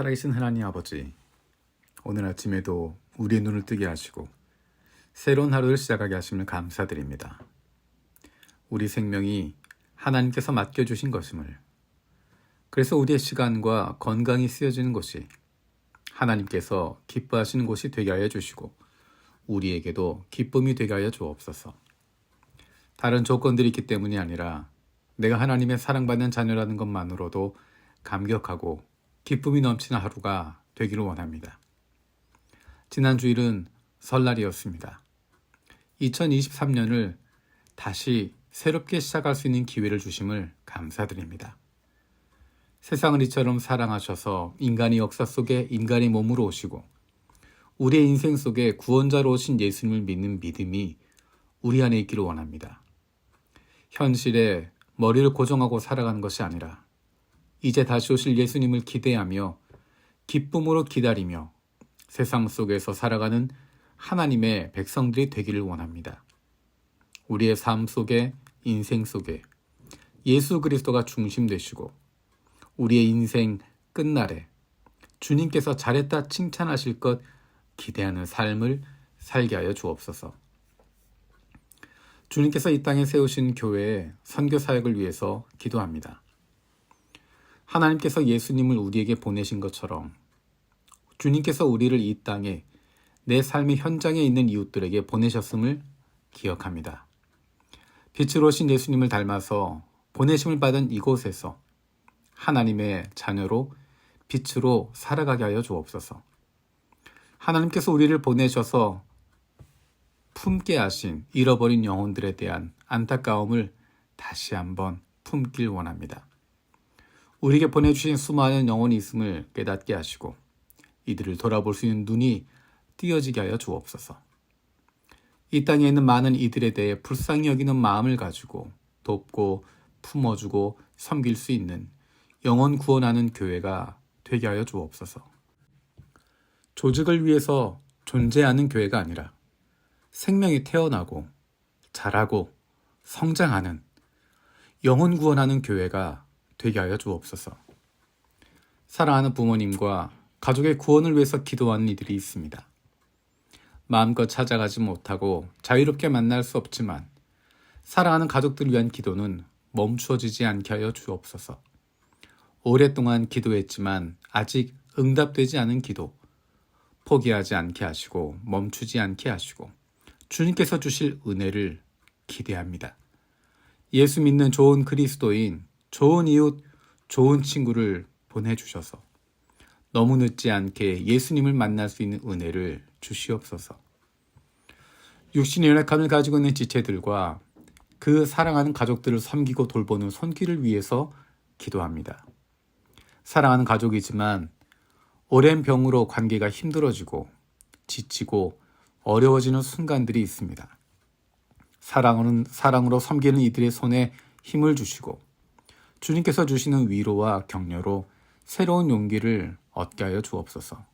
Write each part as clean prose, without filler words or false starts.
살아계신 하나님 아버지, 오늘 아침에도 우리의 눈을 뜨게 하시고 새로운 하루를 시작하게 하심을 감사드립니다. 우리 생명이 하나님께서 맡겨주신 것임을, 그래서 우리의 시간과 건강이 쓰여지는 곳이 하나님께서 기뻐하시는 곳이 되게 하여 주시고 우리에게도 기쁨이 되게 하여 주옵소서. 다른 조건들이 있기 때문이 아니라 내가 하나님의 사랑받는 자녀라는 것만으로도 감격하고 기쁨이 넘치는 하루가 되기를 원합니다. 지난 주일은 설날이었습니다. 2023년을 다시 새롭게 시작할 수 있는 기회를 주심을 감사드립니다. 세상을 이처럼 사랑하셔서 인간의 역사 속에 인간의 몸으로 오시고 우리의 인생 속에 구원자로 오신 예수님을 믿는 믿음이 우리 안에 있기를 원합니다. 현실에 머리를 고정하고 살아가는 것이 아니라 이제 다시 오실 예수님을 기대하며 기쁨으로 기다리며 세상 속에서 살아가는 하나님의 백성들이 되기를 원합니다. 우리의 삶 속에, 인생 속에 예수 그리스도가 중심 되시고 우리의 인생 끝날에 주님께서 잘했다 칭찬하실 것 기대하는 삶을 살게 하여 주옵소서. 주님께서 이 땅에 세우신 교회의 선교 사역을 위해서 기도합니다. 하나님께서 예수님을 우리에게 보내신 것처럼 주님께서 우리를 이 땅에 내 삶의 현장에 있는 이웃들에게 보내셨음을 기억합니다. 빛으로 오신 예수님을 닮아서 보내심을 받은 이곳에서 하나님의 자녀로 빛으로 살아가게 하여 주옵소서. 하나님께서 우리를 보내셔서 품게 하신 잃어버린 영혼들에 대한 안타까움을 다시 한번 품길 원합니다. 우리에게 보내주신 수많은 영혼이 있음을 깨닫게 하시고 이들을 돌아볼 수 있는 눈이 띄어지게 하여 주옵소서. 이 땅에 있는 많은 이들에 대해 불쌍히 여기는 마음을 가지고 돕고 품어주고 섬길 수 있는 영혼 구원하는 교회가 되게 하여 주옵소서. 조직을 위해서 존재하는 교회가 아니라 생명이 태어나고 자라고 성장하는 영혼 구원하는 교회가 되게 하여 주옵소서. 사랑하는 부모님과 가족의 구원을 위해서 기도하는 이들이 있습니다. 마음껏 찾아가지 못하고 자유롭게 만날 수 없지만 사랑하는 가족들을 위한 기도는 멈추어지지 않게 하여 주옵소서. 오랫동안 기도했지만 아직 응답되지 않은 기도, 포기하지 않게 하시고 멈추지 않게 하시고 주님께서 주실 은혜를 기대합니다. 예수 믿는 좋은 그리스도인, 좋은 이웃, 좋은 친구를 보내주셔서 너무 늦지 않게 예수님을 만날 수 있는 은혜를 주시옵소서. 육신의 연약함을 가지고 있는 지체들과 그 사랑하는 가족들을 섬기고 돌보는 손길을 위해서 기도합니다. 사랑하는 가족이지만 오랜 병으로 관계가 힘들어지고 지치고 어려워지는 순간들이 있습니다. 사랑으로 섬기는 이들의 손에 힘을 주시고 주님께서 주시는 위로와 격려로 새로운 용기를 얻게 하여 주옵소서.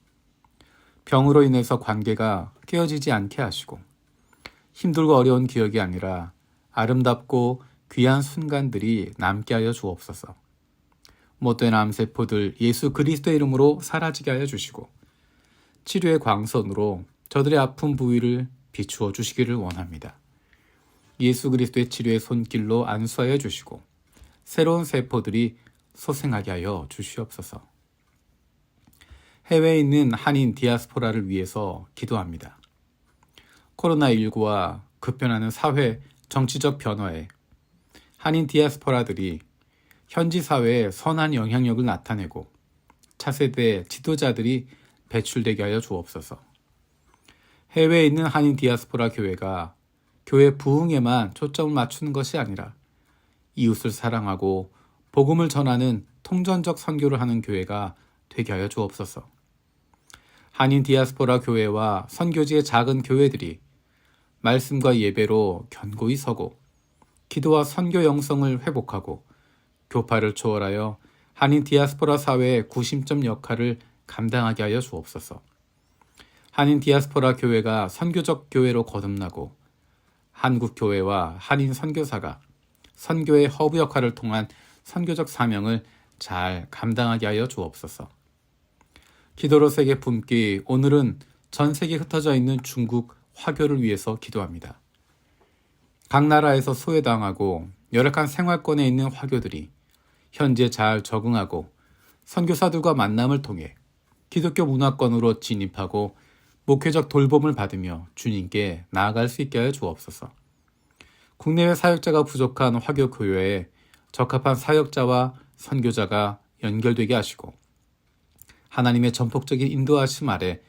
병으로 인해서 관계가 깨어지지 않게 하시고 힘들고 어려운 기억이 아니라 아름답고 귀한 순간들이 남게 하여 주옵소서. 못된 암세포들 예수 그리스도의 이름으로 사라지게 하여 주시고 치료의 광선으로 저들의 아픈 부위를 비추어 주시기를 원합니다. 예수 그리스도의 치료의 손길로 안수하여 주시고 새로운 세포들이 소생하게 하여 주시옵소서. 해외에 있는 한인 디아스포라를 위해서 기도합니다. 코로나19와 급변하는 사회 정치적 변화에 한인 디아스포라들이 현지 사회에 선한 영향력을 나타내고 차세대 지도자들이 배출되게 하여 주옵소서. 해외에 있는 한인 디아스포라 교회가 교회 부흥에만 초점을 맞추는 것이 아니라 이웃을 사랑하고 복음을 전하는 통전적 선교를 하는 교회가 되게 하여 주옵소서. 한인 디아스포라 교회와 선교지의 작은 교회들이 말씀과 예배로 견고히 서고 기도와 선교 영성을 회복하고 교파를 초월하여 한인 디아스포라 사회의 구심점 역할을 감당하게 하여 주옵소서. 한인 디아스포라 교회가 선교적 교회로 거듭나고 한국 교회와 한인 선교사가 선교의 허브 역할을 통한 선교적 사명을 잘 감당하게 하여 주옵소서. 기도로 세계 품기, 오늘은 전 세계에 흩어져 있는 중국 화교를 위해서 기도합니다. 각 나라에서 소외당하고 열악한 생활권에 있는 화교들이 현재 잘 적응하고 선교사들과 만남을 통해 기독교 문화권으로 진입하고 목회적 돌봄을 받으며 주님께 나아갈 수 있게 하여 주옵소서. 국내외 사역자가 부족한 화교 교회에 적합한 사역자와 선교자가 연결되게 하시고 하나님의 전폭적인 인도하심 아래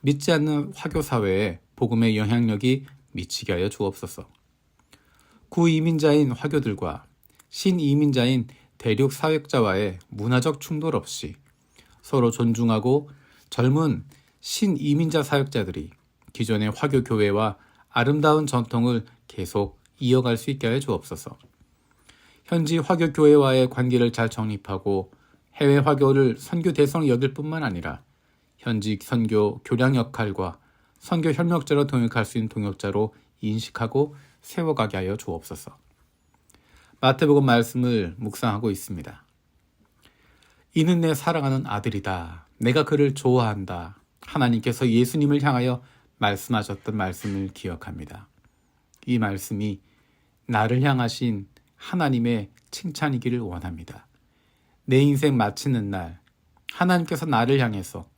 믿지 않는 화교 사회에 복음의 영향력이 미치게 하여 주옵소서. 구이민자인 화교들과 신이민자인 대륙 사역자와의 문화적 충돌 없이 서로 존중하고 젊은 신이민자 사역자들이 기존의 화교 교회와 아름다운 전통을 계속 이어갈 수 있게 하여 주옵소서. 현지 화교 교회와의 관계를 잘 정립하고 해외 화교를 선교 대상으로 여길 뿐만 아니라 현지 선교 교량 역할과 선교 협력자로 동역할 수 있는 동역자로 인식하고 세워가게 하여 주옵소서. 마태복음 말씀을 묵상하고 있습니다. 이는 내 사랑하는 아들이다. 내가 그를 좋아한다. 하나님께서 예수님을 향하여 말씀하셨던 말씀을 기억합니다. 이 말씀이 나를 향하신 하나님의 칭찬이기를 원합니다. 내 인생 마치는 날 하나님께서 나를 향해서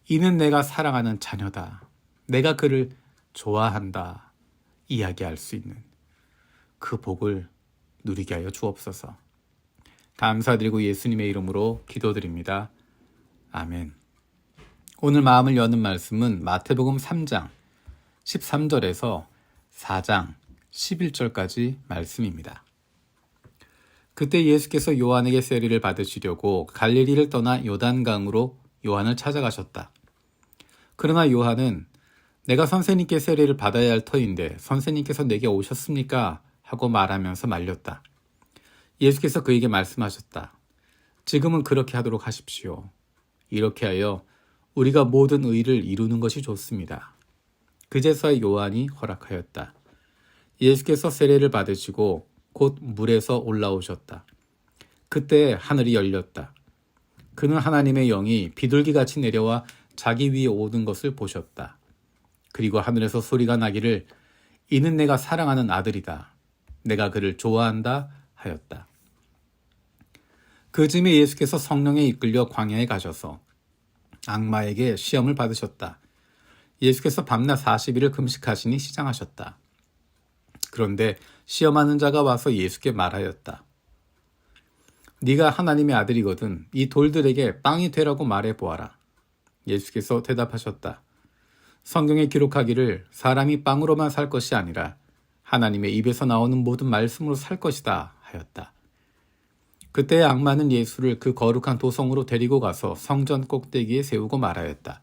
이는 내가 사랑하는 자녀다. 내가 그를 좋아한다. 이야기할 수 있는 그 복을 누리게 하여 주옵소서. 감사드리고 예수님의 이름으로 기도드립니다. 아멘. 오늘 마음을 여는 말씀은 마태복음 3장 13절에서 4장 11절까지 말씀입니다. 그때 예수께서 요한에게 세례를 받으시려고 갈릴리를 떠나 요단강으로 요한을 찾아가셨다. 그러나 요한은 내가 선생님께 세례를 받아야 할 터인데 선생님께서 내게 오셨습니까? 하고 말하면서 말렸다. 예수께서 그에게 말씀하셨다. 지금은 그렇게 하도록 하십시오. 이렇게 하여 우리가 모든 의를 이루는 것이 좋습니다. 그제서야 요한이 허락하였다. 예수께서 세례를 받으시고 곧 물에서 올라오셨다. 그때 하늘이 열렸다. 그는 하나님의 영이 비둘기같이 내려와 자기 위에 오는 것을 보셨다. 그리고 하늘에서 소리가 나기를 이는 내가 사랑하는 아들이다. 내가 그를 좋아한다 하였다. 그 즈음에 예수께서 성령에 이끌려 광야에 가셔서 악마에게 시험을 받으셨다. 예수께서 밤낮 40일을 금식하시니 시장하셨다. 그런데 시험하는 자가 와서 예수께 말하였다. 네가 하나님의 아들이거든 이 돌들에게 빵이 되라고 말해보아라. 예수께서 대답하셨다. 성경에 기록하기를 사람이 빵으로만 살 것이 아니라 하나님의 입에서 나오는 모든 말씀으로 살 것이다 하였다. 그때 악마는 예수를 그 거룩한 도성으로 데리고 가서 성전 꼭대기에 세우고 말하였다.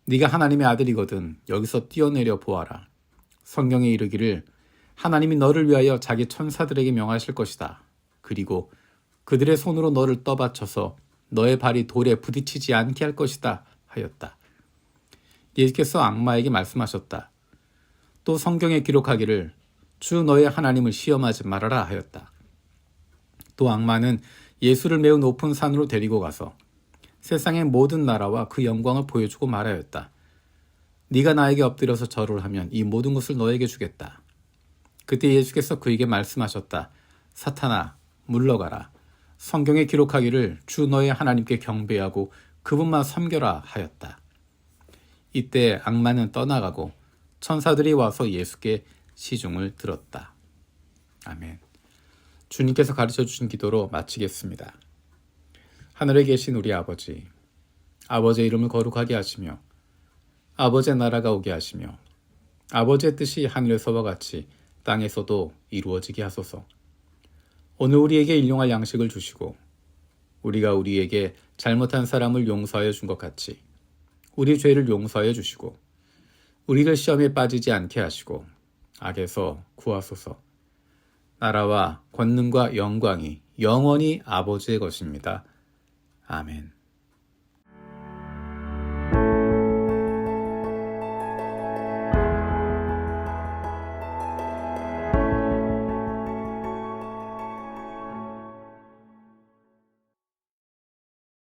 네가 하나님의 아들이거든 여기서 뛰어내려 보아라. 성경에 이르기를 하나님이 너를 위하여 자기 천사들에게 명하실 것이다. 그리고 그들의 손으로 너를 떠받쳐서 너의 발이 돌에 부딪히지 않게 할 것이다 하였다. 예수께서 악마에게 말씀하셨다. 또 성경에 기록하기를 주 너의 하나님을 시험하지 말아라 하였다. 또 악마는 예수를 매우 높은 산으로 데리고 가서 세상의 모든 나라와 그 영광을 보여주고 말하였다. 네가 나에게 엎드려서 절을 하면 이 모든 것을 너에게 주겠다. 그때 예수께서 그에게 말씀하셨다. 사탄아 물러가라. 성경에 기록하기를 주 너의 하나님께 경배하고 그분만 섬겨라 하였다. 이때 악마는 떠나가고 천사들이 와서 예수께 시중을 들었다. 아멘. 주님께서 가르쳐 주신 기도로 마치겠습니다. 하늘에 계신 우리 아버지, 아버지의 이름을 거룩하게 하시며 아버지의 나라가 오게 하시며 아버지의 뜻이 하늘에서와 같이 땅에서도 이루어지게 하소서. 오늘 우리에게 일용할 양식을 주시고 우리가 우리에게 잘못한 사람을 용서하여 준 것 같이 우리 죄를 용서하여 주시고 우리를 시험에 빠지지 않게 하시고 악에서 구하소서. 나라와 권능과 영광이 영원히 아버지의 것입니다. 아멘.